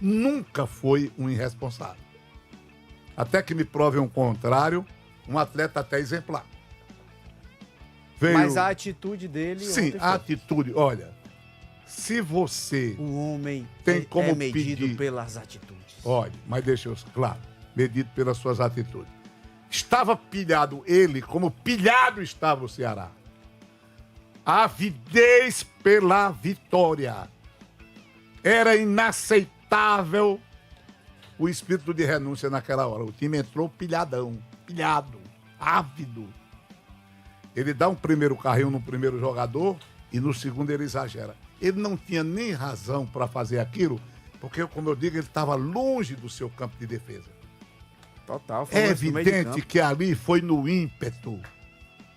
nunca foi um irresponsável. Até que me provem o contrário, um atleta até exemplar. Mas a atitude dele... Sim, a atitude, olha, se você... O homem tem como medido pedir, pelas atitudes. Olha, mas deixa eu... Claro, medido pelas suas atitudes. Estava pilhado ele, como pilhado estava o Ceará. Avidez pela vitória. Era inaceitável o espírito de renúncia naquela hora. O time entrou pilhadão, pilhado, ávido. Ele dá um primeiro carrinho no primeiro jogador e no segundo ele exagera. Ele não tinha nem razão para fazer aquilo, porque, como eu digo, ele estava longe do seu campo de defesa. Total. É evidente que ali foi no ímpeto.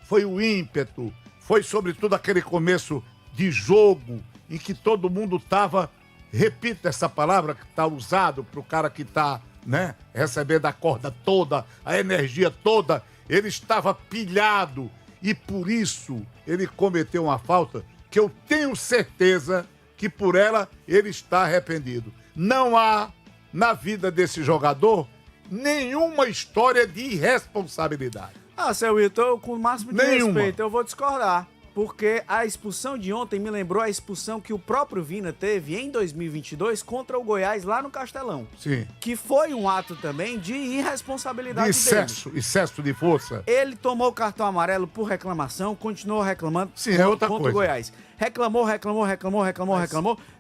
Foi o ímpeto. Foi, sobretudo, aquele começo de jogo em que todo mundo estava, repito essa palavra que está usado para o cara que está, né, recebendo a corda toda, a energia toda. Ele estava pilhado e, por isso, ele cometeu uma falta que eu tenho certeza que, por ela, ele está arrependido. Não há, na vida desse jogador, nenhuma história de irresponsabilidade. Seu Wilton, com o máximo de respeito, eu vou discordar. Porque a expulsão de ontem me lembrou a expulsão que o próprio Vina teve em 2022 contra o Goiás lá no Castelão. Sim. Que foi um ato também de irresponsabilidade dele. Excesso de força. Ele tomou o cartão amarelo por reclamação, continuou reclamando contra o Goiás. Reclamou,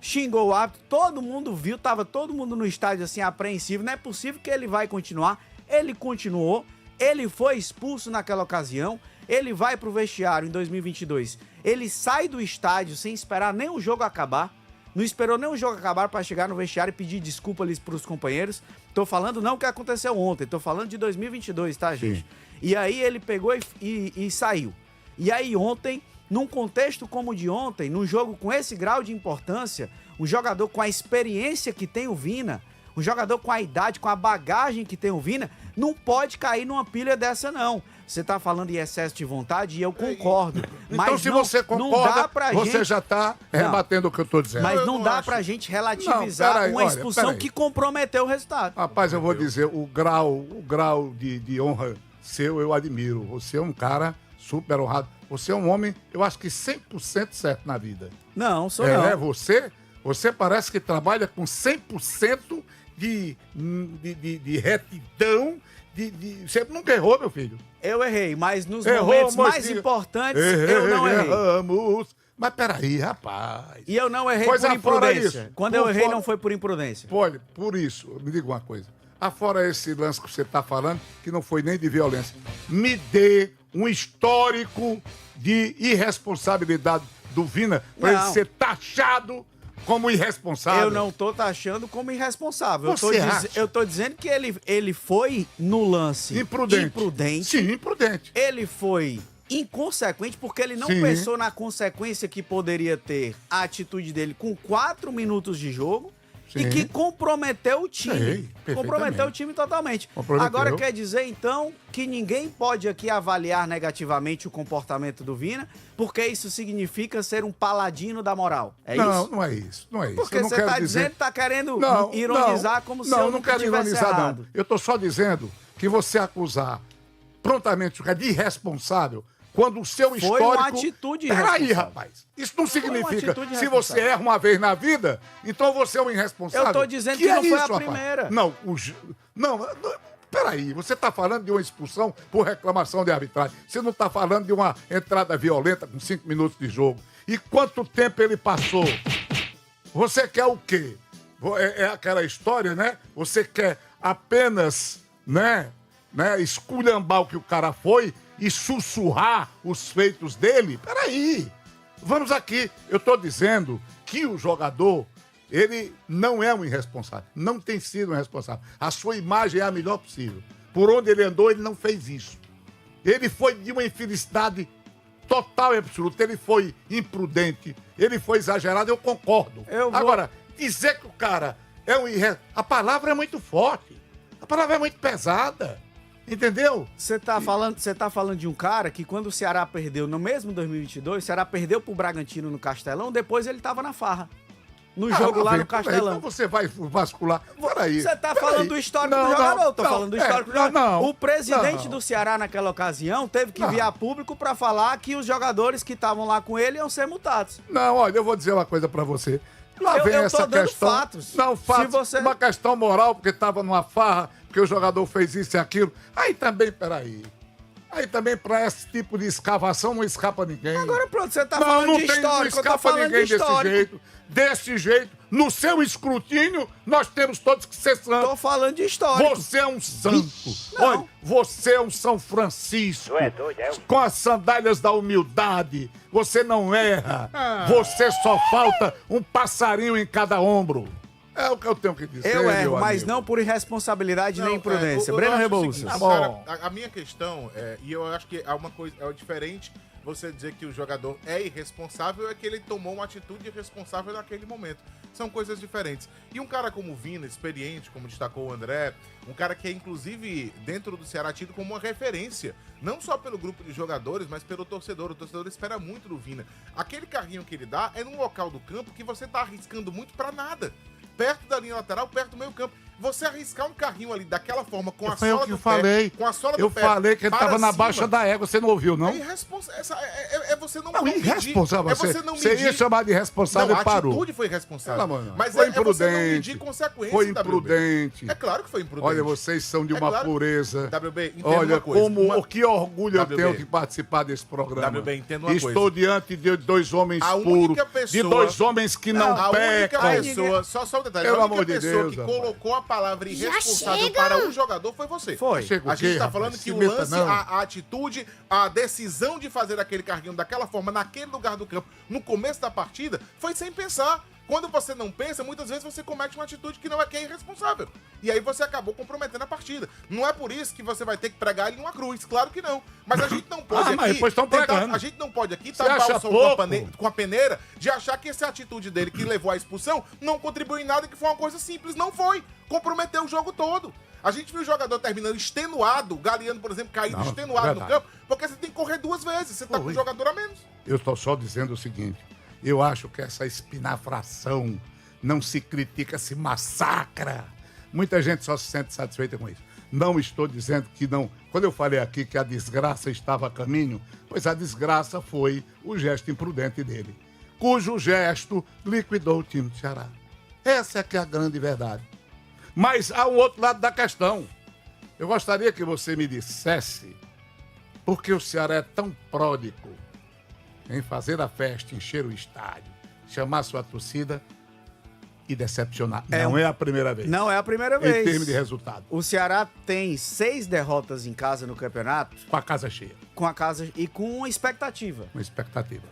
xingou o árbitro, todo mundo viu, tava todo mundo no estádio assim apreensivo, não é possível que ele vai continuar. Ele continuou, ele foi expulso naquela ocasião. Ele vai pro vestiário em 2022. Ele sai do estádio sem esperar nem o jogo acabar. Não esperou nem o jogo acabar para chegar no vestiário e pedir desculpa ali pros companheiros. Tô falando não o que aconteceu ontem, tô falando de 2022, tá, gente? Sim. E aí ele pegou e saiu. E aí ontem, num contexto como o de ontem, num jogo com esse grau de importância, um jogador com a experiência que tem o Vina, um jogador com a idade, com a bagagem que tem o Vina, não pode cair numa pilha dessa, não. Você tá falando em excesso de vontade e eu concordo. Mas então, se você concorda, você já tá rebatendo o que eu tô dizendo. Mas não dá pra gente relativizar uma expulsão que comprometeu o resultado. Rapaz, eu vou dizer, o grau de honra seu, eu admiro. Você é um cara super honrado. Você é um homem, eu acho que 100% certo na vida. Não, sou não. Você parece que trabalha com 100% de retidão. Você nunca errou, meu filho? Eu errei, mas nos momentos mais importantes eu não errei. Mas peraí, rapaz. E eu não errei por imprudência. Quando eu errei, não foi por imprudência. Olha, por isso, me diga uma coisa. Afora esse lance que você está falando, que não foi nem de violência, me dê um histórico de irresponsabilidade do Vina para ele ser taxado como irresponsável. Eu não tô taxando como irresponsável. Você eu tô dizendo que ele foi no lance imprudente. Sim, imprudente. Ele foi inconsequente porque ele não pensou na consequência que poderia ter a atitude dele com 4 minutos de jogo. E que comprometeu o time. Comprometeu o time totalmente. Agora quer dizer, então, que ninguém pode aqui avaliar negativamente o comportamento do Vina, porque isso significa ser um paladino da moral. É isso? Não é isso. Não é isso. Porque você tá dizendo, tá querendo ironizar como se eu não quero ironizar, errado. Não. Eu tô só dizendo que você acusar prontamente o cara de irresponsável quando o seu histórico... Foi uma atitude irresponsável. Peraí, rapaz. Isso não significa, se você erra uma vez na vida, então você é um irresponsável. Eu tô dizendo que não foi a primeira. Não, peraí. Você tá falando de uma expulsão por reclamação de arbitragem. Você não tá falando de uma entrada violenta com 5 minutos de jogo. E quanto tempo ele passou? Você quer o quê? É aquela história, né? Você quer apenas, esculhambar o que o cara foi e sussurrar os feitos dele? Peraí, vamos aqui. Eu tô dizendo que o jogador, ele não é um irresponsável. Não tem sido um irresponsável. A sua imagem é a melhor possível. Por onde ele andou, ele não fez isso. Ele foi de uma infelicidade total e absoluta. Ele foi imprudente, ele foi exagerado, eu concordo. Agora, dizer que o cara é um irresponsável... A palavra é muito forte. A palavra é muito pesada. Entendeu? Você tá falando de um cara que quando o Ceará perdeu no mesmo 2022, o Ceará perdeu pro Bragantino no Castelão, depois ele tava na farra. no jogo lá no Castelão. Então você vai vascular. Peraí. Você tá falando do histórico do jogador, eu tô falando do histórico do jogador. Não, o presidente do Ceará naquela ocasião teve que vir a público pra falar que os jogadores que estavam lá com ele iam ser multados. Não, olha, eu vou dizer uma coisa pra você. Lá vem eu tô essa dando questão. fatos. Não, fatos. Uma questão moral, porque tava numa farra, porque o jogador fez isso e aquilo. Aí também, peraí. Aí também, pra esse tipo de escavação, não escapa ninguém. Agora pronto, você tá falando de histórico, eu tô falando de histórico. Desse jeito, no seu escrutínio, nós temos todos que ser santos. Tô falando de histórico. Você é um santo. Não. Olha, você é um São Francisco. Tu é doido, é? Com as sandálias da humildade. Você não erra. Você só falta um passarinho em cada ombro. É o que eu tenho que dizer. Eu erro, mas amigo. não por irresponsabilidade nem imprudência. eu Breno acho o Rebouças. seguinte, Tá bom. cara, a minha questão, e eu acho que é uma coisa diferente você dizer que o jogador é irresponsável, é que ele tomou uma atitude irresponsável naquele momento. São coisas diferentes. E um cara como o Vina, experiente, como destacou o André, um cara que é inclusive dentro do Ceará tido como uma referência, não só pelo grupo de jogadores, mas pelo torcedor. O torcedor espera muito do Vina. Aquele carrinho que ele dá é num local do campo que você tá arriscando muito pra nada. Perto da linha lateral, perto do meio campo. Você arriscar um carrinho ali daquela forma, com a sola do pé, com a sola do pé. Eu falei que ele tava na cima, baixa da égua, você não ouviu, não? É irresponsável. É você não Não, medir. irresponsável. É você não Você medir. ia chamar de irresponsável Não, e parou. a atitude foi irresponsável. Não, mas foi é você não imprudente. medir consequências, Foi WB. imprudente. É claro que foi imprudente. Olha, vocês são de É uma claro. pureza. WB, entenda Olha, uma coisa. que orgulho eu WB. tenho de participar desse programa. WB, entenda uma Estou coisa. diante de dois homens A puros, única pessoa- de dois homens que não A única pecam. pessoa, só um detalhe, Pelo a única amor de pessoa Deus, que rapaz. colocou a palavra Já irresponsável chega. para um jogador foi você. Foi. Chega o A gente quê, tá rapaz? falando que Se o meta, lance, não. a atitude, a decisão de fazer aquele carrinho daquela forma, naquele lugar do campo, no começo da partida, foi sem pensar. Quando você não pensa, muitas vezes você comete uma atitude que não é que é irresponsável. E aí você acabou comprometendo a partida. Não é por isso que você vai ter que pregar ele numa cruz, claro que não. Mas a gente não pode mas depois tão pregando. a gente não pode aqui Você tampar acha o sol pouco? com a peneira de achar que essa atitude dele que levou à expulsão não contribuiu em nada, que foi uma coisa simples. Não foi. Comprometeu o jogo todo. A gente viu o jogador terminando extenuado, o Galeano, por exemplo, caindo Não, extenuado no verdade. campo, porque você tem que correr duas vezes. Você tá com um jogador a menos. Eu estou só dizendo o seguinte: eu acho que essa espinafração não se critica, se massacra. Muita gente só se sente satisfeita com isso. Não estou dizendo que não. Quando eu falei aqui que a desgraça estava a caminho, pois a desgraça foi o gesto imprudente dele, cujo gesto liquidou o time do Ceará. Essa é que é a grande verdade. Mas há um outro lado da questão. Eu gostaria que você me dissesse por que o Ceará é tão pródigo em fazer a festa, encher o estádio, chamar sua torcida e decepcionar. Não é a primeira vez. Não é a primeira Em vez. termos de resultado. O Ceará tem 6 derrotas em casa no campeonato, Com a casa cheia. com a casa e com uma expectativa. Uma expectativa.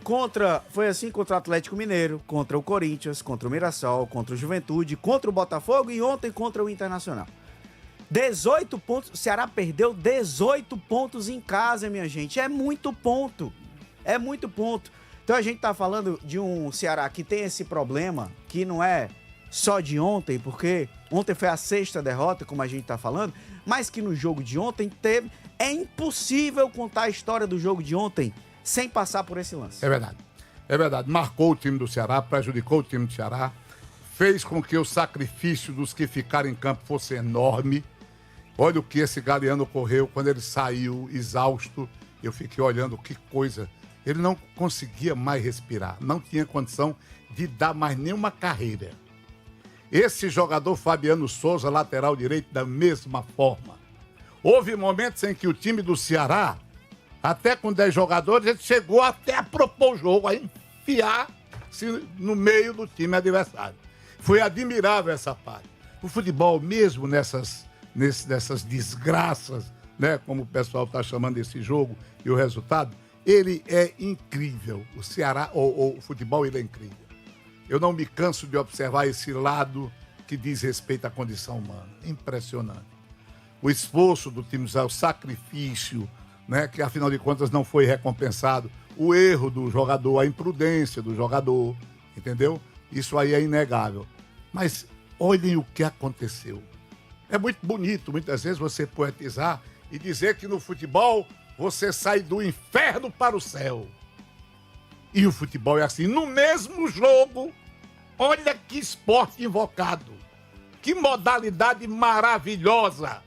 Foi assim contra o Atlético Mineiro, contra o Corinthians, contra o Mirassol, contra o Juventude, contra o Botafogo e ontem contra o Internacional. 18 pontos, o Ceará perdeu 18 pontos em casa, minha gente. É muito ponto. É muito ponto. Então a gente tá falando de um Ceará que tem esse problema, que não é só de ontem, porque ontem foi a 6ª derrota, como a gente tá falando, mas que no jogo de ontem teve. É impossível contar a história do jogo de ontem sem passar por esse lance. É verdade. É verdade. Marcou o time do Ceará, prejudicou o time do Ceará, fez com que o sacrifício dos que ficaram em campo fosse enorme. Olha o que esse Galeano correu quando ele saiu exausto. Eu fiquei olhando, que coisa. Ele não conseguia mais respirar, não tinha condição de dar mais nenhuma carreira. Esse jogador Fabiano Souza, lateral direito, da mesma forma. Houve momentos em que o time do Ceará, até com 10 jogadores, ele chegou até a propor o jogo, a enfiar-se no meio do time adversário. Foi admirável essa parte. O futebol, mesmo nessas desgraças, né, como o pessoal está chamando esse jogo e o resultado, ele é incrível. O Ceará, o futebol, ele é incrível. Eu não me canso de observar esse lado que diz respeito à condição humana. Impressionante. O esforço do time, o sacrifício, né, que afinal de contas não foi recompensado, o erro do jogador, a imprudência do jogador, entendeu? Isso aí é inegável. Mas olhem o que aconteceu. É muito bonito, muitas vezes, você poetizar e dizer que no futebol você sai do inferno para o céu. E o futebol é assim. No mesmo jogo, Olha que esporte invocado. Que modalidade maravilhosa.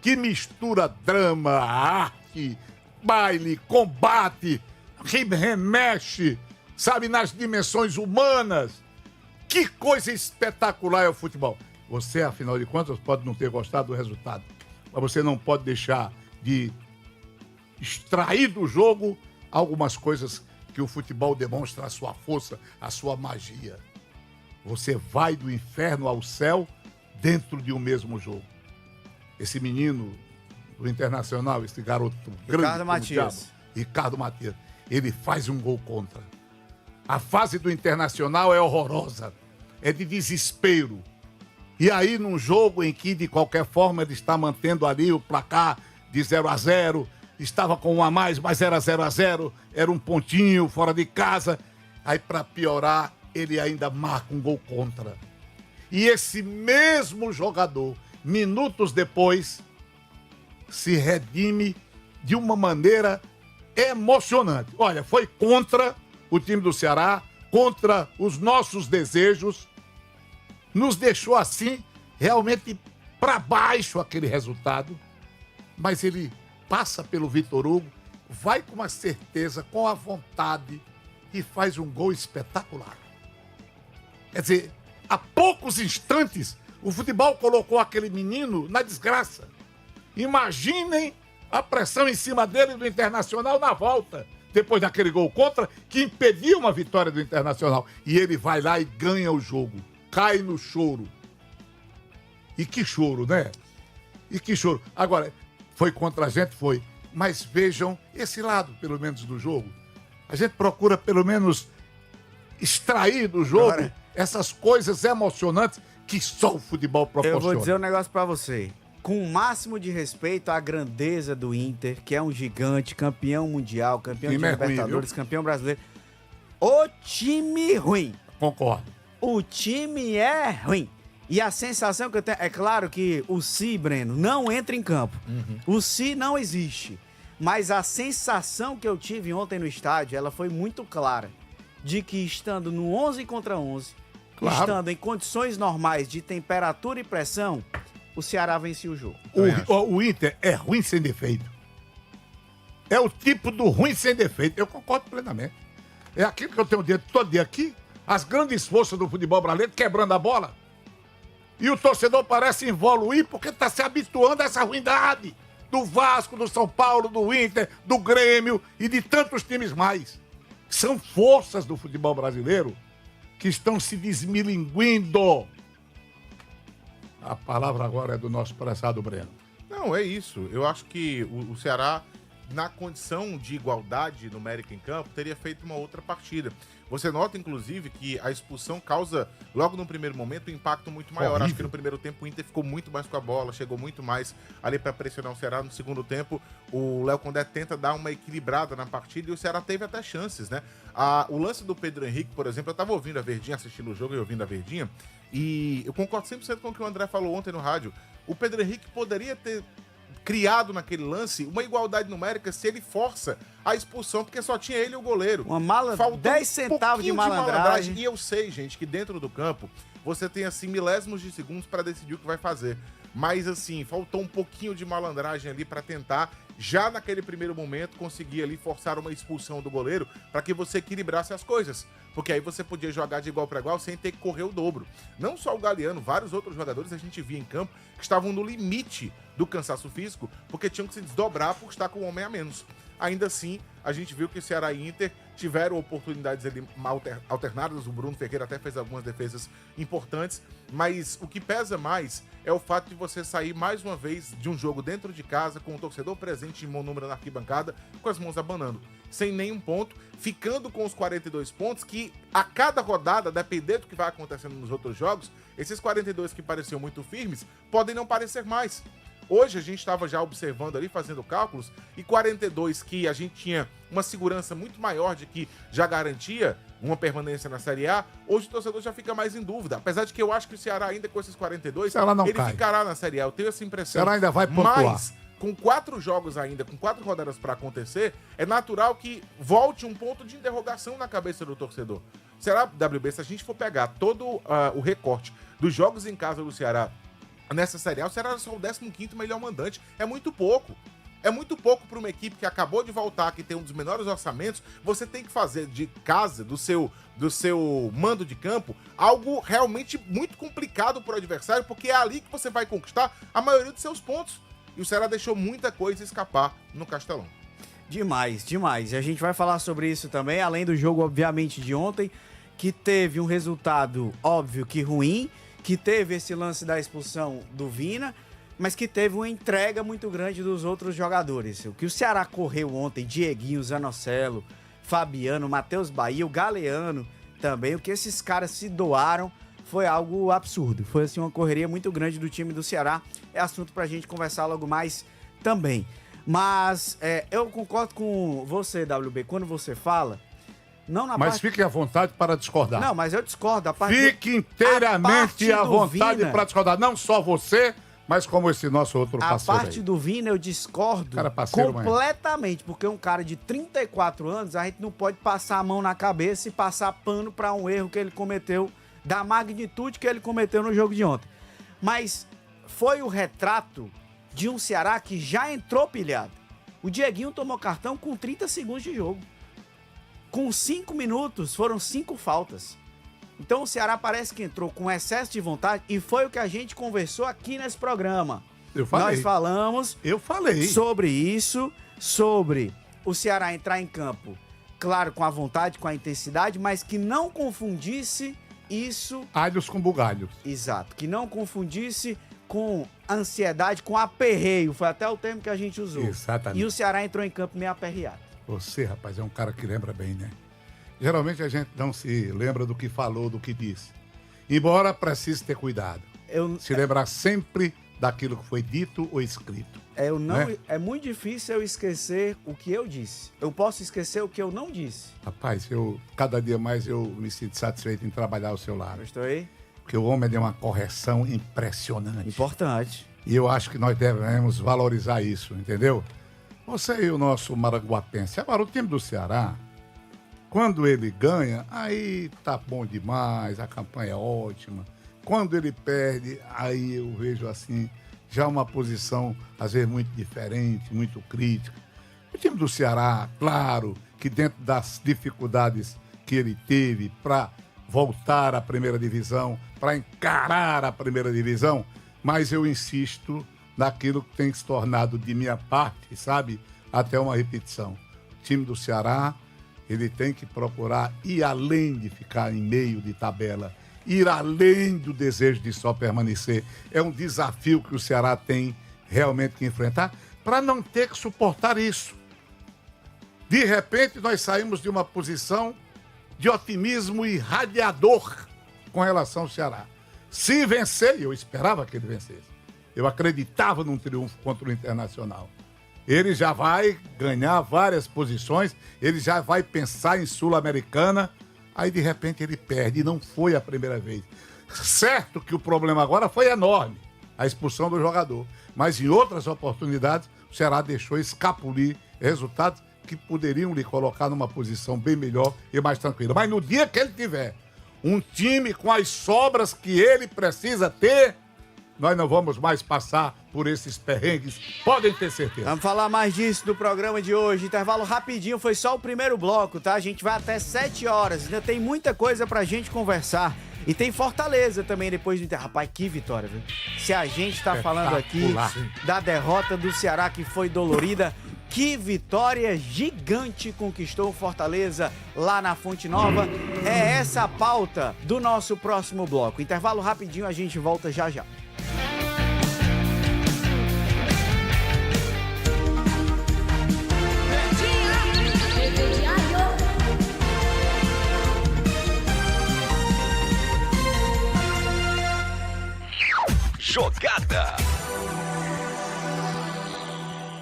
Que mistura drama, arte, baile, combate, remexe, sabe, nas dimensões humanas. Que coisa espetacular é o futebol. Você, afinal de contas, pode não ter gostado do resultado, mas você não pode deixar de extrair do jogo algumas coisas que o futebol demonstra a sua força, a sua magia. Você vai do inferno ao céu dentro de um mesmo jogo. Esse menino do Internacional, esse garoto grande, Ricardo Matias. Ricardo Matias, ele faz um gol contra. A fase do Internacional é horrorosa, é de desespero. E aí, num jogo em que, de qualquer forma, ele está mantendo ali o placar de 0-0, estava com um a mais, mas era 0-0, era um pontinho fora de casa. Aí, para piorar, ele ainda marca um gol contra. E esse mesmo jogador, minutos depois, se redime de uma maneira emocionante. Olha, foi contra o time do Ceará, contra os nossos desejos, nos deixou assim, realmente para baixo aquele resultado, mas ele passa pelo Vitor Hugo, vai com a certeza, com a vontade e faz um gol espetacular. Quer dizer, há poucos instantes, o futebol colocou aquele menino na desgraça. Imaginem a pressão em cima dele do Internacional na volta, depois daquele gol contra, que impediu uma vitória do Internacional. E ele vai lá e ganha o jogo. Cai no choro. E que choro, né? E que choro. Agora, foi contra a gente? Foi. Mas vejam esse lado, pelo menos, do jogo. A gente procura, pelo menos, extrair do jogo essas coisas emocionantes que só o futebol proporciona. Eu vou dizer um negócio pra você. Com o máximo de respeito à grandeza do Inter, que é um gigante, campeão mundial, campeão de Libertadores, campeão brasileiro. O time ruim. Concordo. O time é ruim. E a sensação que eu tenho... É claro que o Si, Breno, não entra em campo. O Si não existe. Mas a sensação que eu tive ontem no estádio, ela foi muito clara. De que estando no 11 contra 11, estando em condições normais de temperatura e pressão, o Ceará vencia o jogo. O Inter é ruim sem defeito. É o tipo do ruim sem defeito. Eu concordo plenamente. É aquilo que eu tenho dito todo dia aqui. As grandes forças do futebol brasileiro quebrando a bola. E o torcedor parece evoluir porque está se habituando a essa ruindade do Vasco, do São Paulo, do Inter, do Grêmio e de tantos times mais. São forças do futebol brasileiro que estão se desmilinguindo. A palavra agora é do nosso prezado Breno. Não, é isso. Eu acho que o Ceará, na condição de igualdade numérica em campo, teria feito uma outra partida. Você nota, inclusive, que a expulsão causa, logo no primeiro momento, um impacto muito maior. Horrível. Acho que no primeiro tempo o Inter ficou muito mais com a bola, chegou muito mais ali para pressionar o Ceará. No segundo tempo, o Léo Condé tenta dar uma equilibrada na partida e o Ceará teve até chances, né? O lance do Pedro Henrique, por exemplo, eu tava ouvindo a Verdinha, assistindo o jogo e ouvindo a Verdinha, e eu concordo 100% com o que o André falou ontem no rádio. O Pedro Henrique poderia ter criado naquele lance uma igualdade numérica se ele força a expulsão, porque só tinha ele e o goleiro. Uma mala, 10 centavos de malandragem. E eu sei, gente, que dentro do campo você tem assim milésimos de segundos para decidir o que vai fazer. Mas assim, faltou um pouquinho de malandragem ali para tentar, já naquele primeiro momento, conseguir ali forçar uma expulsão do goleiro para que você equilibrasse as coisas. Porque aí você podia jogar de igual para igual sem ter que correr o dobro. Não só o Galeano, vários outros jogadores a gente via em campo que estavam no limite do cansaço físico, porque tinham que se desdobrar por estar com um homem a menos. Ainda assim, a gente viu que o Ceará e Inter tiveram oportunidades ali alternadas, o Bruno Ferreira até fez algumas defesas importantes, mas o que pesa mais é o fato de você sair mais uma vez de um jogo dentro de casa, com o torcedor presente em bom número na arquibancada, com as mãos abanando, sem nenhum ponto, ficando com os 42 pontos, que a cada rodada, dependendo do que vai acontecendo nos outros jogos, esses 42 que pareciam muito firmes, podem não parecer mais. Hoje a gente estava já observando ali, fazendo cálculos, e 42 que a gente tinha uma segurança muito maior de que já garantia uma permanência na Série A, hoje o torcedor já fica mais em dúvida. Apesar de que eu acho que o Ceará ainda com esses 42, ele cai. Ficará na Série A. Eu tenho essa impressão. O Ceará ainda vai pontuar. Mas, com 4 jogos ainda, com 4 rodadas para acontecer, é natural que volte um ponto de interrogação na cabeça do torcedor. Será, WB, se a gente for pegar todo o recorte dos jogos em casa do Ceará nessa Série A, o Ceará era só o 15º melhor mandante. É muito pouco. É muito pouco para uma equipe que acabou de voltar, que tem um dos menores orçamentos. Você tem que fazer de casa, do seu mando de campo, algo realmente muito complicado para o adversário, porque é ali que você vai conquistar a maioria dos seus pontos. E o Ceará deixou muita coisa escapar no Castelão. Demais, demais. E a gente vai falar sobre isso também, além do jogo, obviamente, de ontem, que teve um resultado, óbvio, que ruim, que teve esse lance da expulsão do Vina, mas que teve uma entrega muito grande dos outros jogadores. O que o Ceará correu ontem, Dieguinho, Zanocelo, Fabiano, Matheus Bahia, o Galeano também, o que esses caras se doaram foi algo absurdo. Foi assim uma correria muito grande do time do Ceará. É assunto pra gente conversar logo mais também. Mas eu concordo com você, WB, quando você fala... Não na mas fique à vontade para discordar. Não, mas eu discordo. Fique inteiramente à vontade para discordar. Não só você, mas como esse nosso outro parceiro. A parte do Vina eu discordo completamente, porque um cara de 34 anos, a gente não pode passar a mão na cabeça e passar pano para um erro que ele cometeu, da magnitude que ele cometeu no jogo de ontem. Mas foi o retrato de um Ceará que já entrou pilhado. O Dieguinho tomou cartão com 30 segundos de jogo. Com 5 minutos, foram 5 faltas. Então o Ceará parece que entrou com excesso de vontade e foi o que a gente conversou aqui nesse programa. Eu falei. Nós falamos sobre isso, sobre o Ceará entrar em campo, claro, com a vontade, com a intensidade, mas que não confundisse isso... Alhos com bugalhos. Exato, que não confundisse com ansiedade, com aperreio, foi até o termo que a gente usou. Exatamente. E o Ceará entrou em campo meio aperreado. Você, rapaz, é um cara que lembra bem, né? Geralmente a gente não se lembra do que falou, do que disse. Embora precise ter cuidado. Se lembrar sempre daquilo que foi dito ou escrito. É muito difícil eu esquecer o que eu disse. Eu posso esquecer o que eu não disse. Rapaz, cada dia mais eu me sinto satisfeito em trabalhar ao seu lado. Gostou aí? Porque o homem deu uma correção impressionante. Importante. E eu acho que nós devemos valorizar isso, entendeu? Você e o nosso maranguapense. Agora, o time do Ceará, quando ele ganha, aí tá bom demais, a campanha é ótima. Quando ele perde, aí eu vejo assim, já uma posição, às vezes, muito diferente, muito crítica. O time do Ceará, claro, que dentro das dificuldades que ele teve para voltar à primeira divisão, para encarar a primeira divisão, mas eu insisto naquilo que tem se tornado de minha parte, sabe? Até uma repetição. O time do Ceará, ele tem que procurar ir além de ficar em meio de tabela, ir além do desejo de só permanecer. É um desafio que o Ceará tem realmente que enfrentar para não ter que suportar isso. De repente, nós saímos de uma posição de otimismo irradiador com relação ao Ceará. Se vencer, eu esperava que ele vencesse. Eu acreditava num triunfo contra o Internacional. Ele já vai ganhar várias posições, ele já vai pensar em Sul-Americana, aí de repente ele perde, e não foi a primeira vez. Certo que o problema agora foi enorme, a expulsão do jogador, mas em outras oportunidades o Ceará deixou escapulir resultados que poderiam lhe colocar numa posição bem melhor e mais tranquila. Mas no dia que ele tiver um time com as sobras que ele precisa ter, nós não vamos mais passar por esses perrengues, podem ter certeza. Vamos falar mais disso do programa de hoje. Intervalo rapidinho, foi só o primeiro bloco, tá? A gente vai até 7 horas, ainda tem muita coisa pra gente conversar. E tem Fortaleza também depois do intervalo. Rapaz, que vitória, viu? Se a gente tá falando aqui da derrota do Ceará que foi dolorida, que vitória gigante conquistou o Fortaleza lá na Fonte Nova. É essa a pauta do nosso próximo bloco. Intervalo rapidinho, a gente volta já já. Jogada.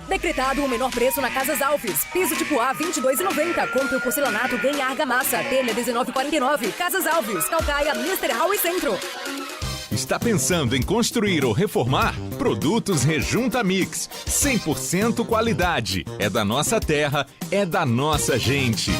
Decretado o menor preço na Casas Alves. Piso tipo A, R$ 22,90. Compre o porcelanato, ganhe a argamassa. Telha, R$ 19,49. Casas Alves, Calcaia, Mr. Hall e Centro. Está pensando em construir ou reformar? Produtos Rejunta Mix. 100% qualidade. É da nossa terra, é da nossa gente.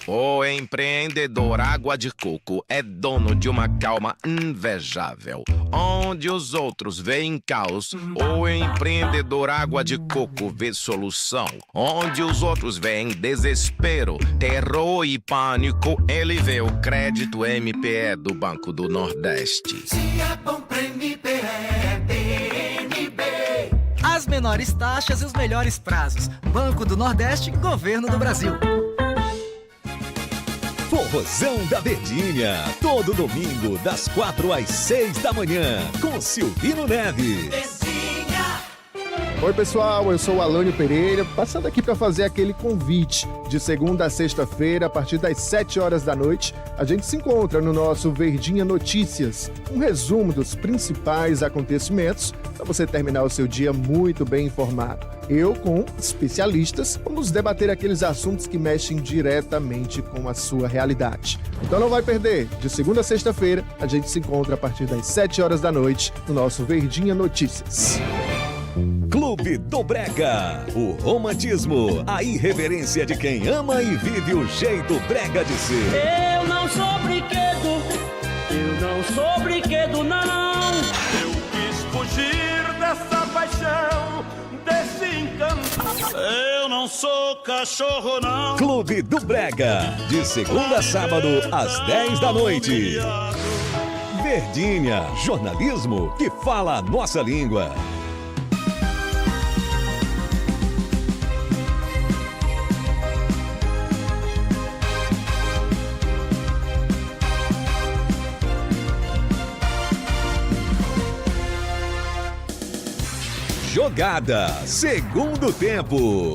O empreendedor Água de Coco é dono de uma calma invejável. Onde os outros veem caos, o empreendedor Água de Coco vê solução. Onde os outros veem desespero, terror e pânico, ele vê o crédito MPE do Banco do Nordeste. Se é bom pra MPE, é BNB. As menores taxas e os melhores prazos. Banco do Nordeste, Governo do Brasil. Forrozão da Verdinha, todo domingo, das 4 às 6 da manhã, com Silvino Neves. Oi pessoal, eu sou o Alânio Pereira, passando aqui para fazer aquele convite. De segunda a sexta-feira, a partir das 7 horas da noite, a gente se encontra no nosso Verdinha Notícias, um resumo dos principais acontecimentos para você terminar o seu dia muito bem informado. Eu, com especialistas, vamos debater aqueles assuntos que mexem diretamente com a sua realidade. Então não vai perder, de segunda a sexta-feira, a gente se encontra a partir das 7 horas da noite no nosso Verdinha Notícias. Clube do Brega, o romantismo, a irreverência de quem ama e vive o jeito brega de ser. Eu não sou brinquedo, não. Eu quis fugir dessa paixão, desse encanto. Eu não sou cachorro, não. Clube do Brega, de segunda a sábado, às 10 da noite. Verdinha, jornalismo que fala a nossa língua. Jogada, segundo tempo.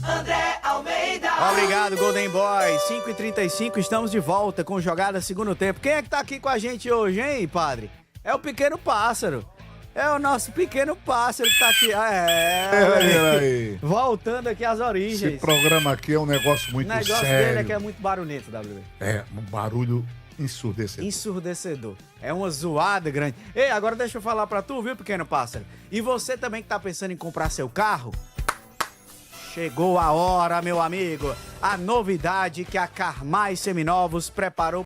André Almeida. Obrigado, Golden Boy. 5h35, estamos de volta com Jogada Segundo Tempo. Quem é que tá aqui com a gente hoje, hein, padre? É o Pequeno Pássaro. É o nosso Pequeno Pássaro que tá aqui. Aí. Voltando aqui às origens. Esse programa aqui é um negócio muito sério. O negócio dele é que é muito barulhento, WB. É, um barulho ensurdecedor. Ensurdecedor. É uma zoada grande. Ei, agora deixa eu falar pra tu, viu, Pequeno Pássaro? E você também que tá pensando em comprar seu carro? Chegou a hora, meu amigo. A novidade que a Carmais Seminovos preparou